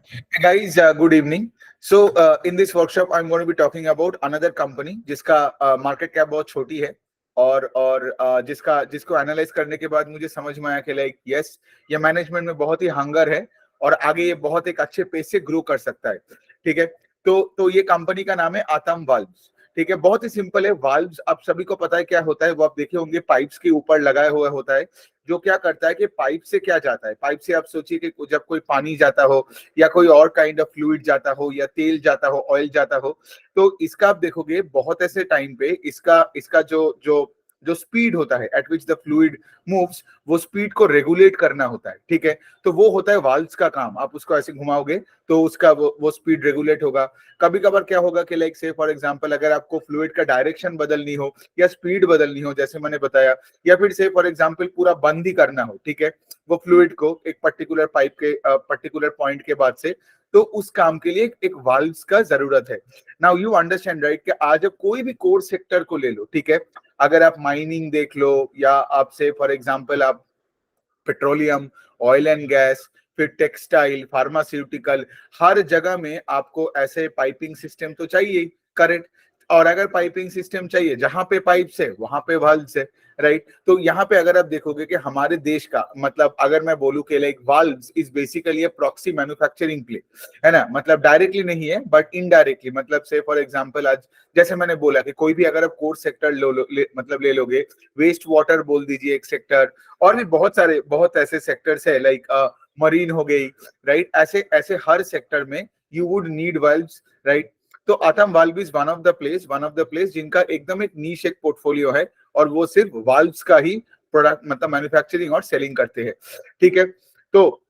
Hey guys, good evening. In this workshop, I'm going to be talking about another company जिसका market cap बहुत छोटी है और जिसको एनालाइज करने के बाद मुझे समझ में आया कि लाइक यस, ये मैनेजमेंट में बहुत ही हंगर है और आगे ये बहुत एक अच्छे पेस से ग्रो कर सकता है। ठीक है, तो ये कंपनी का नाम है आतम वाल्व्स। ठीक है, बहुत ही सिंपल है। वाल्व्स आप सभी को पता है क्या होता है, वो आप देखे होंगे पाइप्स के ऊपर लगाया हुआ होता है, जो क्या करता है कि पाइप से क्या जाता है। पाइप से आप सोचिए कि जब कोई पानी जाता हो या कोई और काइंड ऑफ फ्लूइड जाता हो या तेल जाता हो, ऑयल जाता हो, तो इसका आप देखोगे बहुत ऐसे टाइम पे इसका इसका जो जो जो स्पीड होता है eight which the fluid moves, वो स्पीड को रेगुलेट करना होता है। ठीक है, तो वो होता है वाल्व्स का काम। आप उसको ऐसे घुमाओगे तो उसका वो स्पीड रेगुलेट होगा। कभी कभार क्या होगा कि लाइक से फॉर एग्जांपल अगर आपको फ्लूइड का डायरेक्शन बदलनी हो या स्पीड बदलनी हो, जैसे मैंने बताया, या फिर से फॉर एग्जांपल पूरा बंद ही करना हो, ठीक है, वो फ्लूइड को एक पर्टिकुलर पाइप के पर्टिकुलर पॉइंट के बाद से, तो उस काम के लिए एक वाल्व्स का जरूरत है। नाउ यू अंडरस्टैंड राइट कि आज आप कोई भी कोर सेक्टर को ले लो, ठीक है, अगर आप माइनिंग देख लो या आप से फॉर एग्जांपल आप पेट्रोलियम, ऑयल एंड गैस, फिर टेक्सटाइल, फार्मास्यूटिकल, हर जगह में आपको ऐसे पाइपिंग सिस्टम तो चाहिए। करेक्ट। और अगर पाइपिंग सिस्टम चाहिए, जहां पे पाइप है वहां पे वाल्व्स है। राइट, तो यहाँ पे अगर आप देखोगे कि हमारे देश का मतलब अगर मैं बोलूं कि like valves is basically proxy manufacturing play, है ना, मतलब डायरेक्टली नहीं है बट इनडायरेक्टली। मतलब से फॉर एग्जांपल आज जैसे मैंने बोला कि कोई भी अगर आप कोर सेक्टर मतलब ले लोगे, वेस्ट वाटर बोल दीजिए एक सेक्टर, और भी बहुत ऐसे सेक्टर्स है लाइक मरीन हो गई। राइट, ऐसे ऐसे हर सेक्टर में you would need valves. Right, तो Atam valve is one of the place जिनका एकदम एक नीश एक पोर्टफोलियो है और वो सिर्फ वाल्व्स का ही प्रोडक्ट मतलब मैन्युफैक्चरिंग और सेलिंग करते हैं। ठीक है, तो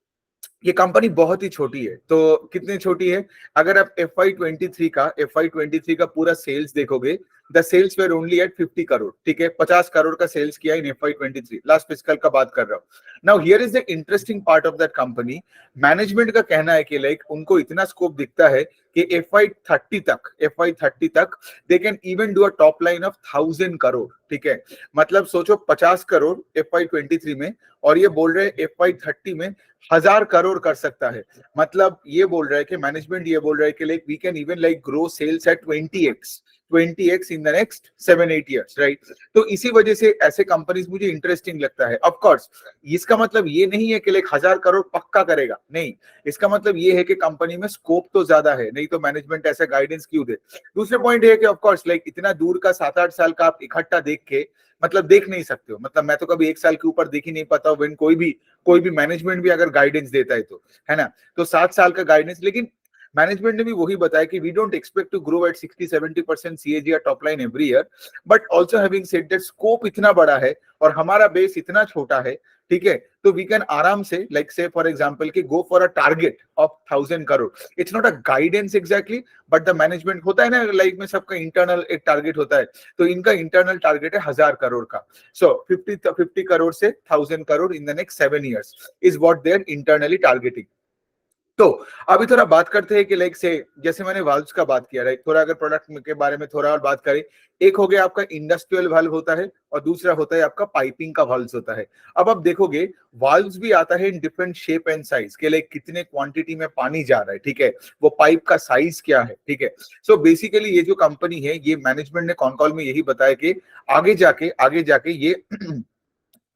ये कंपनी बहुत ही छोटी है। तो कितनी छोटी है, अगर आप FY23 का पूरा सेल्स देखोगे, the sales were only at 50 crore. ठीक है, 50 करोड़ का सेल्स किया इन FY23, लास्ट फिस्कल का बात कर रहा हूँ। Now here is the interesting part of that company. Management का कहना है कि लाइक उनको इतना स्कोप दिखता है कि FY30 तक they can even do a top line of 1000 crore. ठीक है, मतलब सोचो 50 करोड़ FY23 में, और ये बोल रहे हैं FY30 में 1000 करोड़ कर सकता है। मतलब ये बोल रहा है कि मैनेजमेंट ये बोल रहा है कि like we can even like grow sales at 20x in the next 7-8 years। Right, तो इसी वजह से ऐसे कंपनीज मुझे इंटरेस्टिंग लगता है। ऑफ कोर्स इसका मतलब ये नहीं है कि लाइक 1000 करोड़ पक्का करेगा, नहीं। इसका मतलब ये है कि कंपनी में स्कोप तो ज्यादा है, नहीं तो मैनेजमेंट ऐसा गाइडेंस क्यों दे। दूसरे पॉइंट ये है कि ऑफ कोर्स लाइक इतना दूर का 7-8 साल का आप इकट्ठा देख के मतलब देख नहीं सकते हो। मतलब मैं तो कभी एक साल के ऊपर देख ही नहीं पाता व्हेन कोई भी मैनेजमेंट भी अगर गाइडेंस देता है तो, है ना। तो 7 साल का गाइडेंस, लेकिन मैनेजमेंट ने भी वही बताया कि we don't expect to grow at 60-70% CAGR top line every year, but also having said that scope इतना बड़ा है और हमारा बेस इतना छोटा है, ठीक है, तो वी कैन आराम से लाइक से फॉर एग्जांपल कि go for a target of 1000 crore. It's not a guidance exactly, but the management होता है ना लाइफ में, सबका इंटरनल एक टारगेट होता है, तो इनका इंटरनल टारगेट है 1000 करोड़ का। सो 50 करोड़ से 1000 crore in the next 7 years is what they are internally targeting. तो अभी थोड़ा बात करते हैं कि लाइक से जैसे मैंने वाल्व्स का बात किया, राइट, थोड़ा अगर प्रोडक्ट के बारे में थोड़ा और बात करें, एक हो गया आपका इंडस्ट्रियल वाल्व होता है और दूसरा होता है आपका पाइपिंग का वाल्व्स होता है। अब आप देखोगे वाल्व्स भी आता है in different shape and size के, लाइक कितने क्वांटिटी में पानी जा रहा है, ठीक है, वो पाइप का साइज क्या है। ठीक है, सो बेसिकली ये जो कंपनी है, ये मैनेजमेंट ने कॉन कॉल में यही बताया कि आगे जाके ये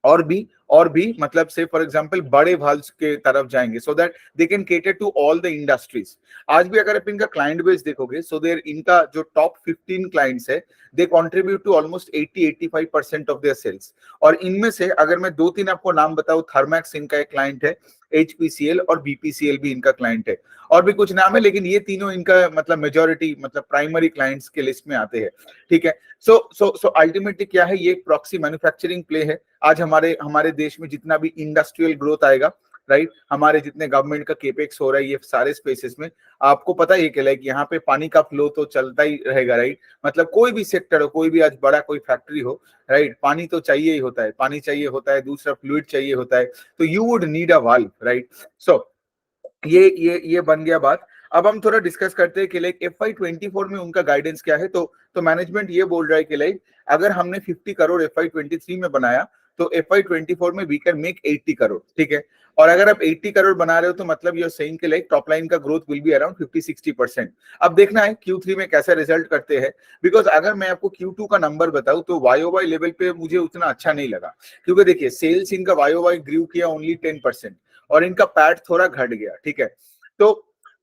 और भी मतलब से फॉर एग्जांपल बड़े वाल्व्स के तरफ जाएंगे, so that they can cater to all the industries. आज भी अगर आप इनका क्लाइंट बेस देखोगे, सो देयर इनका जो टॉप 15 क्लाइंट्स है, they contribute to almost 80-85% of their sales. और इनमें से अगर मैं 2-3 आपको नाम बताऊं, थर्मैक्स इनका एक क्लाइंट है, HPCL और BPCL भी इनका क्लाइंट है, और भी कुछ नाम है, लेकिन ये तीनों इनका मतलब मेजोरिटी मतलब प्राइमरी क्लाइंट्स के लिस्ट में आते हैं। ठीक है, सो अल्टीमेटली क्या है, ये एक प्रॉक्सी मैन्युफैक्चरिंग प्ले है। आज हमारे हमारे देश में जितना भी इंडस्ट्रियल ग्रोथ आएगा, राइट, हमारे जितने गवर्नमेंट का केपेक्स हो रहा है ये सारे स्पेसेस में, आपको पता ही कि लाइक यहाँ पे पानी का फ्लो तो चलता ही रहेगा। राइट, मतलब कोई भी सेक्टर हो, कोई भी आज बड़ा कोई फैक्ट्री हो, राइट, पानी तो चाहिए ही होता है, पानी चाहिए होता है, दूसरा फ्लूइड चाहिए होता है, तो you would need a valve. Right, so ये बन गया बात। अब हम थोड़ा डिस्कस करते हैं कि लाइक FY24 में उनका गाइडेंस क्या है। तो मैनेजमेंट ये बोल रहा है कि लाइक अगर हमने 50 करोड़ FY23 में बनाया, तो FY24 में वी कैन मेक 80 करोड़, ठीक है। और अगर आप 80 करोड़ बना रहे हो तो मतलब यू आर सेइंग के लाइक टॉप लाइन का ग्रोथ विल बी अराउंड 50-60%। अब देखना है Q3 में कैसा रिजल्ट करते हैं, बिकॉज अगर मैं आपको Q2 का नंबर बताऊं तो YOY लेवल पे मुझे उतना अच्छा नहीं लगा, क्योंकि देखिए सेल्स इनका YOY ग्रू किया ओनली 10% और इनका पैट थोड़ा घट गया, ठीक है। तो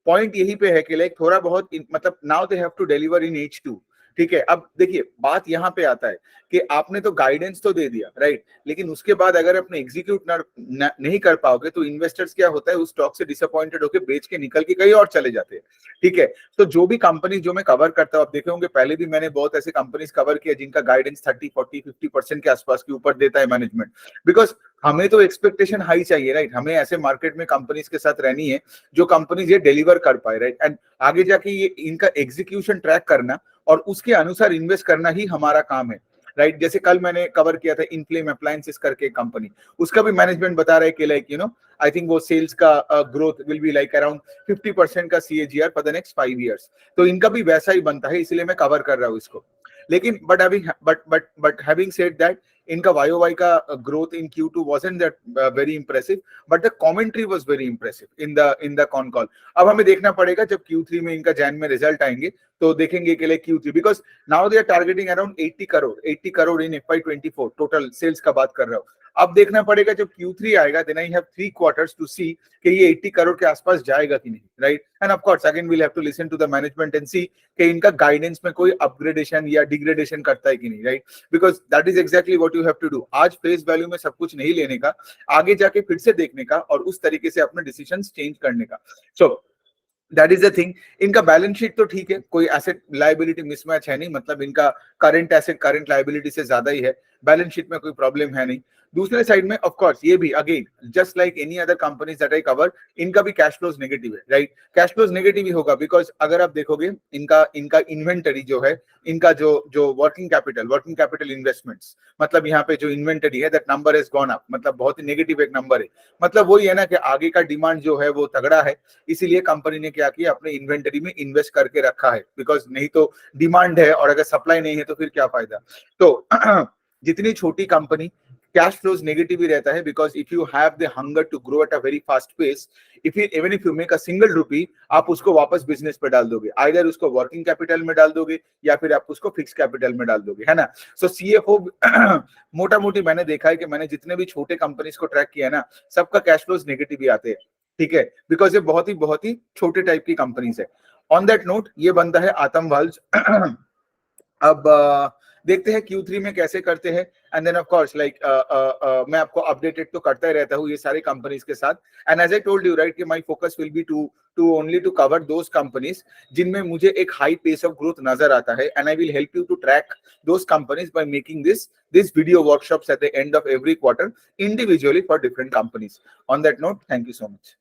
पॉइंट यही पे है कि लाइक थोड़ा बहुत मतलब now they have to deliver in H2, ठीक है। अब देखिए बात यहाँ पे आता है कि आपने तो गाइडेंस तो दे दिया, राइट, लेकिन उसके बाद अगर आपने एग्जीक्यूट नहीं कर पाओगे तो इन्वेस्टर्स क्या होता है, उस स्टॉक से डिसअपॉइंटेड होकर बेच के निकल के कहीं और चले जाते हैं, ठीक है। तो जो भी कंपनी जो मैं कवर करता हूँ, आप देखे होंगे पहले भी मैंने बहुत ऐसे कंपनीज कवर किया जिनका गाइडेंस 30-40-50% के आसपास के ऊपर देता है मैनेजमेंट, बिकॉज हमें तो एक्सपेक्टेशन हाई चाहिए, राइट। हमें ऐसे मार्केट में कंपनीज के साथ रहनी है जो कंपनीज ये डिलीवर कर पाए, राइट, एंड आगे जाके ये इनका एग्जीक्यूशन ट्रैक करना और उसके अनुसार इन्वेस्ट करना ही हमारा काम है, राइट। जैसे कल मैंने कवर किया था इनफ्लेम अप्लायंसेस करके कंपनी, उसका भी मैनेजमेंट बता रहा है कि लाइक आई थिंक वो सेल्स का growth will be like around 50% का CAGR for the next 5 years। तो इनका भी वैसा ही बनता है, इसलिए मैं कवर कर रहा हूँ इसको। लेकिन बट हैविंग सेड दैट, इनका YOY का growth in Q2 wasn't that very impressive, but the commentary was very impressive in the con call। अब हमें देखना पड़ेगा जब Q3 में इनका जैन में रिजल्ट आएंगे तो देखेंगे कि like Q3, because now they are targeting around 80 crore in FY24 total sales का बात कर रहा हूँ। अब देखना पड़ेगा जब Q3 आएगा, then I have 3 quarters to see कि ये 80 करोड़ के आसपास जाएगा कि नहीं, right. And of course again we'll have to listen to the management and see कि इनका गाइडेंस में कोई अपग्रेडेशन या डिग्रेडेशन करता है कि नहीं, right, because that is exactly what you have to do. आज फेस वैल्यू में सब कुछ नहीं लेने का, आगे जाके फिर से देखने का और उस तरीके से अपने डिसीजन चेंज करने का। So that is the thing. इनका बैलेंस शीट तो ठीक है, कोई एसेट लायबिलिटी मिसमैच है नहीं, मतलब इनका करंट एसेट करंट लायबिलिटी से ज्यादा ही है, बैलेंस शीट में कोई प्रॉब्लम है नहीं। दूसरे साइड में ऑफ कोर्स ये भी again just like any other companies that I cover, इनका भी कैश फ्लोज नेगेटिव है, राइट। कैश फ्लोज नेगेटिव ही होगा बिकॉज अगर आप देखोगे इनका इन्वेंटरी जो है, इनका जो वर्किंग कैपिटल इन्वेस्टमेंट्स, मतलब यहाँ पे जो इन्वेंटरी है that number has gone up, मतलब बहुत ही नेगेटिव एक नंबर है। मतलब वही है ना कि आगे का डिमांड जो है वो तगड़ा है, इसीलिए कंपनी ने क्या किया, अपने इन्वेंटरी में इन्वेस्ट करके रखा है, बिकॉज नहीं तो डिमांड है और अगर सप्लाई नहीं है तो फिर क्या फायदा। तो जितनी छोटी कंपनी कैश फ्लोज नेगेटिव ही रहता है, because if you have the hunger to grow at a very fast pace, even if you make a single rupee, आप उसको वापस बिजनेस पे डाल दोगे, आइदर उसको वर्किंग कैपिटल में डाल दोगे या फिर आप उसको फिक्स कैपिटल में डाल दोगे, है ना। सो CFO मोटा मोटी मैंने देखा है कि मैंने जितने भी छोटे कंपनीज को ट्रैक किया ना, सबका कैश फ्लोज नेगेटिव ही आते हैं, ठीक है, बिकॉज ये बहुत ही छोटे टाइप की कंपनीज है। ऑन दैट नोट ये बनता है आतम वाल्व। अब देखते हैं Q3 में कैसे करते हैं, and then of course like मैं आपको अपडेटेड तो करता ही रहता हूँ ये सारी कंपनीज के साथ। And as I told you right कि my focus will be to only to cover those companies जिनमें मुझे एक हाई पेस ऑफ ग्रोथ नजर आता है, and I will help you to track those companies by making this video workshops at the end of every quarter individually for different companies. On that note, thank you so much.